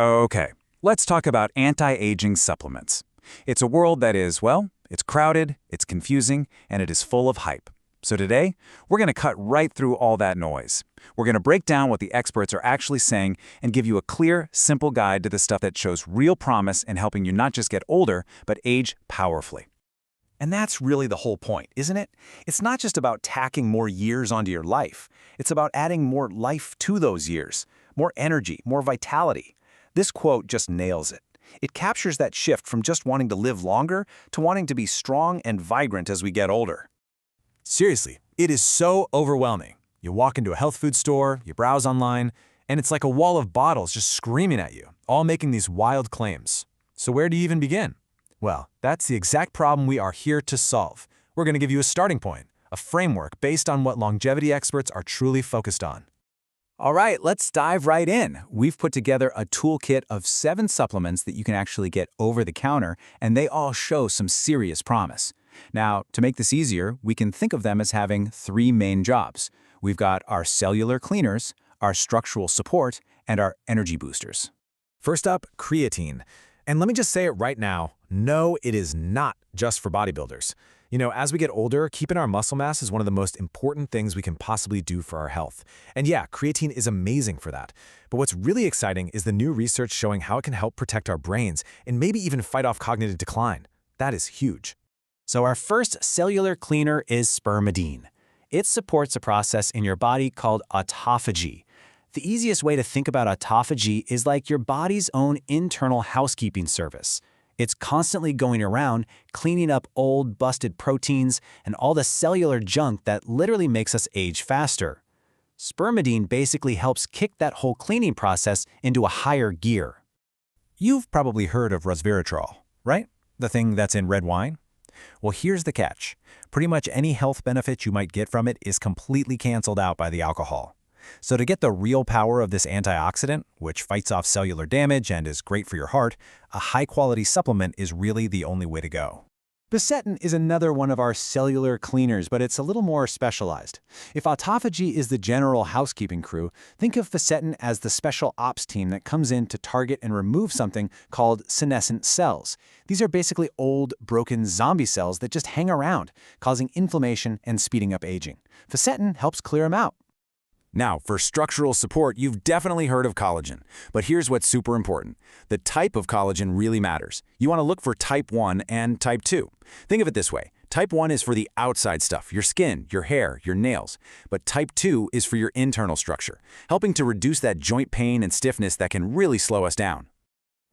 Okay, let's talk about anti-aging supplements. It's a world that is, well, it's crowded, it's confusing, and it is full of hype. So today, we're going to cut right through all that noise. We're going to break down what the experts are actually saying and give you a clear, simple guide to the stuff that shows real promise in helping you not just get older, but age powerfully. And that's really the whole point, isn't it? It's not just about tacking more years onto your life. It's about adding more life to those years, more energy, more vitality. This quote just nails it. It captures that shift from just wanting to live longer to wanting to be strong and vibrant as we get older. Seriously, it is so overwhelming. You walk into a health food store, you browse online, and it's like a wall of bottles just screaming at you, all making these wild claims. So where do you even begin? Well, that's the exact problem we are here to solve. We're going to give you a starting point, a framework based on what longevity experts are truly focused on. All right, let's dive right in. We've put together a toolkit of 7 supplements that you can actually get over the counter, and they all show some serious promise. Now, to make this easier, we can think of them as having 3 main jobs. We've got our cellular cleaners, our structural support, and our energy boosters. First up, creatine. And let me just say it right now, no, it is not just for bodybuilders. You know, as we get older, keeping our muscle mass is one of the most important things we can possibly do for our health. And yeah, creatine is amazing for that. But what's really exciting is the new research showing how it can help protect our brains and maybe even fight off cognitive decline. That is huge. So our first cellular cleaner is Spermidine. It supports a process in your body called autophagy. The easiest way to think about autophagy is like your body's own internal housekeeping service. It's constantly going around, cleaning up old, busted proteins and all the cellular junk that literally makes us age faster. Spermidine basically helps kick that whole cleaning process into a higher gear. You've probably heard of Resveratrol, right? The thing that's in red wine? Well, here's the catch. Pretty much any health benefit you might get from it is completely canceled out by the alcohol. So to get the real power of this antioxidant, which fights off cellular damage and is great for your heart, a high-quality supplement is really the only way to go. Fisetin is another one of our cellular cleaners, but it's a little more specialized. If autophagy is the general housekeeping crew, think of Fisetin as the special ops team that comes in to target and remove something called senescent cells. These are basically old, broken zombie cells that just hang around, causing inflammation and speeding up aging. Fisetin helps clear them out. Now, for structural support, you've definitely heard of collagen. But here's what's super important. The type of collagen really matters. You want to look for type 1 and type 2. Think of it this way. Type 1 is for the outside stuff, your skin, your hair, your nails. But type 2 is for your internal structure, helping to reduce that joint pain and stiffness that can really slow us down.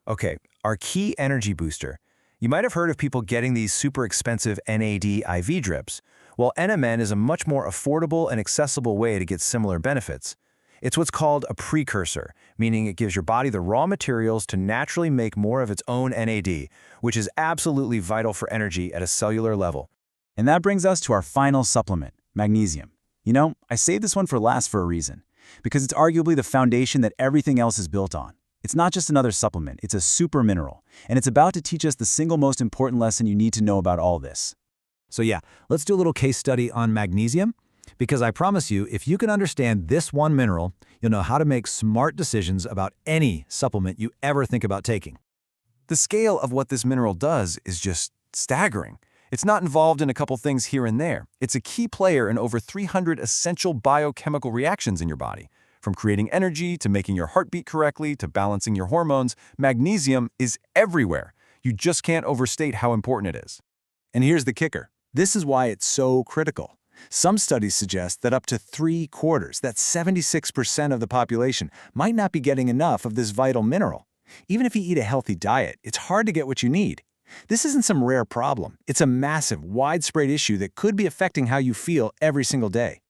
Okay, our key energy booster. You might have heard of people getting these super expensive NAD IV drips. Well, NMN is a much more affordable and accessible way to get similar benefits. It's what's called a precursor, meaning it gives your body the raw materials to naturally make more of its own NAD, which is absolutely vital for energy at a cellular level. And that brings us to our final supplement, magnesium. You know, I saved this one for last for a reason, because it's arguably the foundation that everything else is built on. It's not just another supplement, it's a super mineral, and it's about to teach us the single most important lesson you need to know about all this. So yeah, let's do a little case study on magnesium, because I promise you, if you can understand this one mineral, you'll know how to make smart decisions about any supplement you ever think about taking. The scale of what this mineral does is just staggering. It's not involved in a couple things here and there. It's a key player in over 300 essential biochemical reactions in your body. From creating energy to making your heart beat correctly to balancing your hormones, magnesium is everywhere. You just can't overstate how important it is. And here's the kicker. This is why it's so critical. Some studies suggest that up to 3/4, that's 76% of the population, might not be getting enough of this vital mineral. Even if you eat a healthy diet, it's hard to get what you need. This isn't some rare problem. It's a massive, widespread issue that could be affecting how you feel every single day.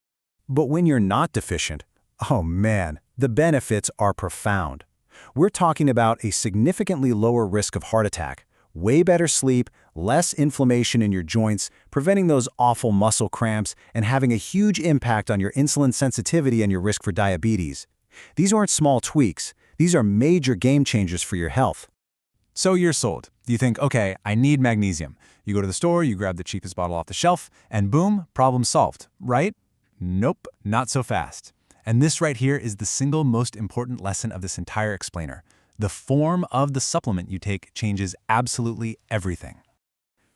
But when you're not deficient, oh man, the benefits are profound. We're talking about a significantly lower risk of heart attack, way better sleep, less inflammation in your joints, preventing those awful muscle cramps, and having a huge impact on your insulin sensitivity and your risk for diabetes. These aren't small tweaks. These are major game changers for your health. So you're sold. You think, okay, I need magnesium. You go to the store, you grab the cheapest bottle off the shelf, and boom, problem solved, right? Nope, not so fast. And this right here is the single most important lesson of this entire explainer. The form of the supplement you take changes absolutely everything.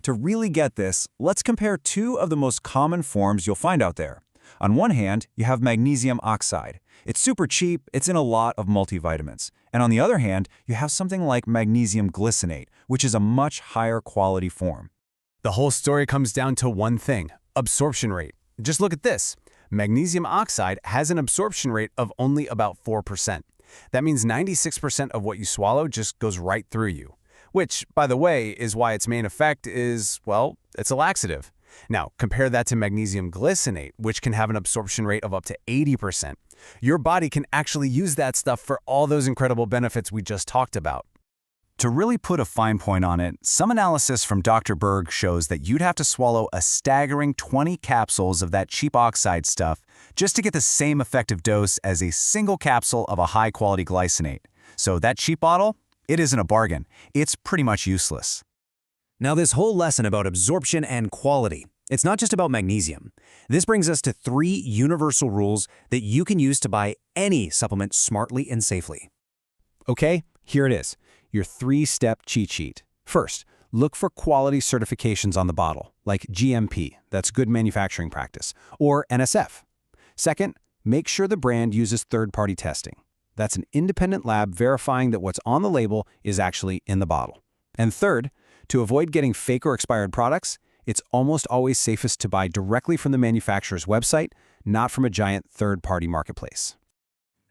To really get this, let's compare two of the most common forms you'll find out there. On one hand, you have magnesium oxide. It's super cheap, it's in a lot of multivitamins. And on the other hand, you have something like magnesium glycinate, which is a much higher quality form. The whole story comes down to one thing: absorption rate. Just look at this. Magnesium oxide has an absorption rate of only about 4%. That means 96% of what you swallow just goes right through you. Which, by the way, is why its main effect is, well, it's a laxative. Now, compare that to magnesium glycinate, which can have an absorption rate of up to 80%. Your body can actually use that stuff for all those incredible benefits we just talked about. To really put a fine point on it, some analysis from Dr. Berg shows that you'd have to swallow a staggering 20 capsules of that cheap oxide stuff just to get the same effective dose as a single capsule of a high-quality glycinate. So that cheap bottle, it isn't a bargain. It's pretty much useless. Now, this whole lesson about absorption and quality, it's not just about magnesium. This brings us to 3 universal rules that you can use to buy any supplement smartly and safely. Okay, here it is, your 3-step cheat sheet. First, look for quality certifications on the bottle, like GMP, that's good manufacturing practice, or NSF. Second, make sure the brand uses third-party testing. That's an independent lab verifying that what's on the label is actually in the bottle. And third, to avoid getting fake or expired products, it's almost always safest to buy directly from the manufacturer's website, not from a giant third-party marketplace.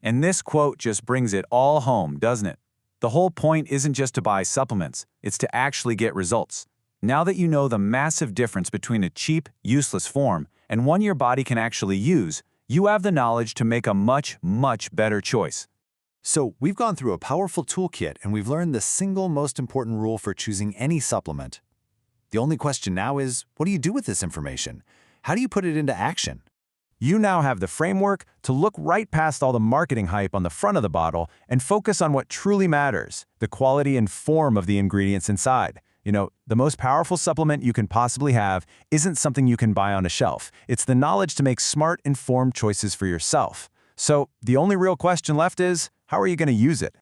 And this quote just brings it all home, doesn't it? The whole point isn't just to buy supplements, it's to actually get results. Now that you know the massive difference between a cheap, useless form and one your body can actually use, you have the knowledge to make a much, much better choice. So we've gone through a powerful toolkit and we've learned the single most important rule for choosing any supplement. The only question now is, what do you do with this information? How do you put it into action? You now have the framework to look right past all the marketing hype on the front of the bottle and focus on what truly matters, the quality and form of the ingredients inside. You know, the most powerful supplement you can possibly have isn't something you can buy on a shelf. It's the knowledge to make smart, informed choices for yourself. So the only real question left is, how are you going to use it?